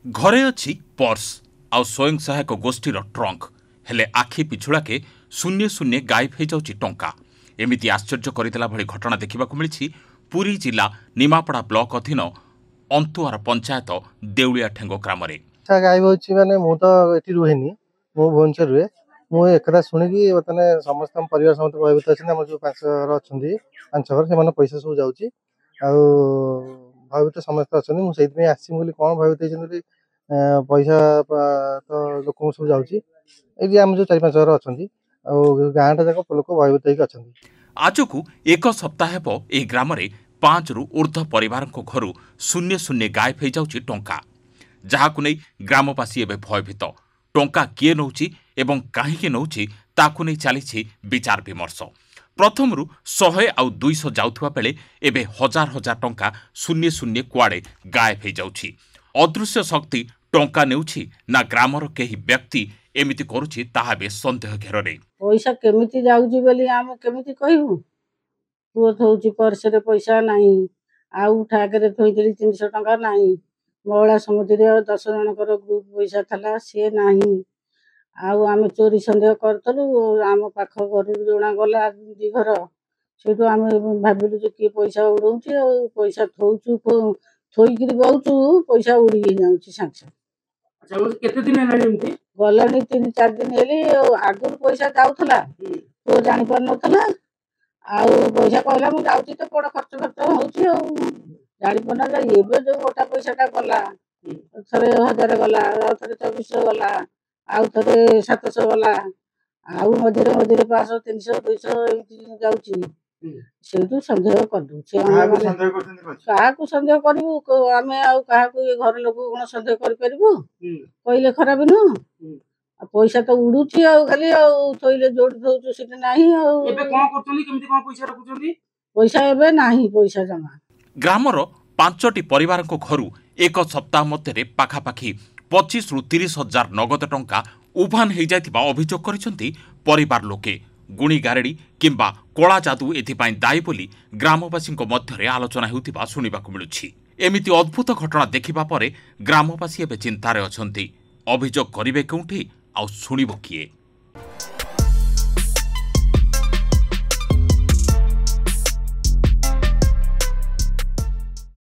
घरे अच्छी पर्स आउ स्वयं सहायक गोष्ठीर ट्रंक हेले आखि पिछुड़ाके शून्य शून्य गायब हो जाउछि टंका। एमिति आश्चर्य करदेला भली घटना देखा मिली पुरी जिला निमापड़ा ब्लॉक अधीन अंतुआर पंचायत देउलिया ठेंगो ग्राम में। गायब होछि माने मु तो एठी रुहेनी, मु भुवनेश्वर रुहे। मु एकरा सुनिकी बतने समस्त परिवार समस्त भयभीत अछि। हमर जो पांच घर अछंती, पांच घर से माने पैसा सब जाउछि आ भयभीत समस्त अछंती। मु सेति में आसी बोली कोन भयभीत होइछन पैसा तो लोक सब जाउछि। एबी हम जो चारि पांच घर अछंती आ गांटा जाक लोक भयभीत होइक अछंती। आजकू एक सप्ताह हेब एही ग्राम में 5 रु ऊर्ध्व परिवार घर शून्य शून्य गायब हो जाउछि टंका, जहाकु नै ग्रामवासी एबे भयभीत। टंका किए नौछि एवं काहीकि नौछि ताकु नै चलीछि विचार विमर्श। प्रथमरु 100 आउ 200 जाउथुवा बेले एबे हजार हजार टंका शून्य शून्य कुआड़े गायब हो जाउछि। अदृश्य शक्ति टंका नेउछि ना ग्रामर केही व्यक्ति एमिति करूछि ताहा बे संदेह घेରରେ। पैसा केमिति जाउछि बोली हम केमिति कहिबु। पुओ थौछि पर्स रे पैसा नाही, आउ ठाकरे थोइतली 300 टंका नाही। महिला समिति रे 10 जनकर ग्रुप पैसा थला से नाही। आउ आमे चोरी संदेह करतलु, आम पाख घर जोणा गला दी घर सेटु आमे भाबिलु जे के पैसा उडौछि आ पैसा थौछु थोइकिरी बहुछु पैसा उडी जाउछि सांग। अच्छा वो केते दिन हेलानी एमती गलानी 3-4 दिन हेली। आगुर पैसा जाउथला तो जानि पर नथला। आउ पैसा कहला मु जाउछि तो बड़ खर्च होउछि आ जानि पर ना जाई। एबे जो गोटा पैसाटा गला, थरे 1000 गला, थरे 2400 गला, आउ थरे 700 गला, आउ मझिरे मझिरे 500 300 200 एमती जाउछि। सेटु संदेह करदु से काहाकु संदेह करिवु आमे आउ काहाकु ए घर लोक कोन संदेह करि परिबु कइले खराब न। पैसा तो उडुछि आ खाली आ थोइले जोड थौछु सेट नाही। आ एबे कोन करतली केमिति कोन पैसा रखुचंदी? पैसा एबे नाही, पैसा जमा। ग्रामर 5टी परिवार घर एक सप्ताह मध्य पाखापाखि 25 रु 30 हजार नगद टंका उभान हो जाइथिबा अभियोग करिसंती परिवार लोके। गुणी गारेडी किंबा कला जादू एथिपाई दायी बोली ग्रामवासी मध्य आलोचना हेउथिबा सुनिबाकु मिलुछि। एमिति अद्भुत घटना देखिबा परे ग्रामवासी एबे चिंतारे अछंती। अभियोग करिवे केउठी आ सुनिबो किए?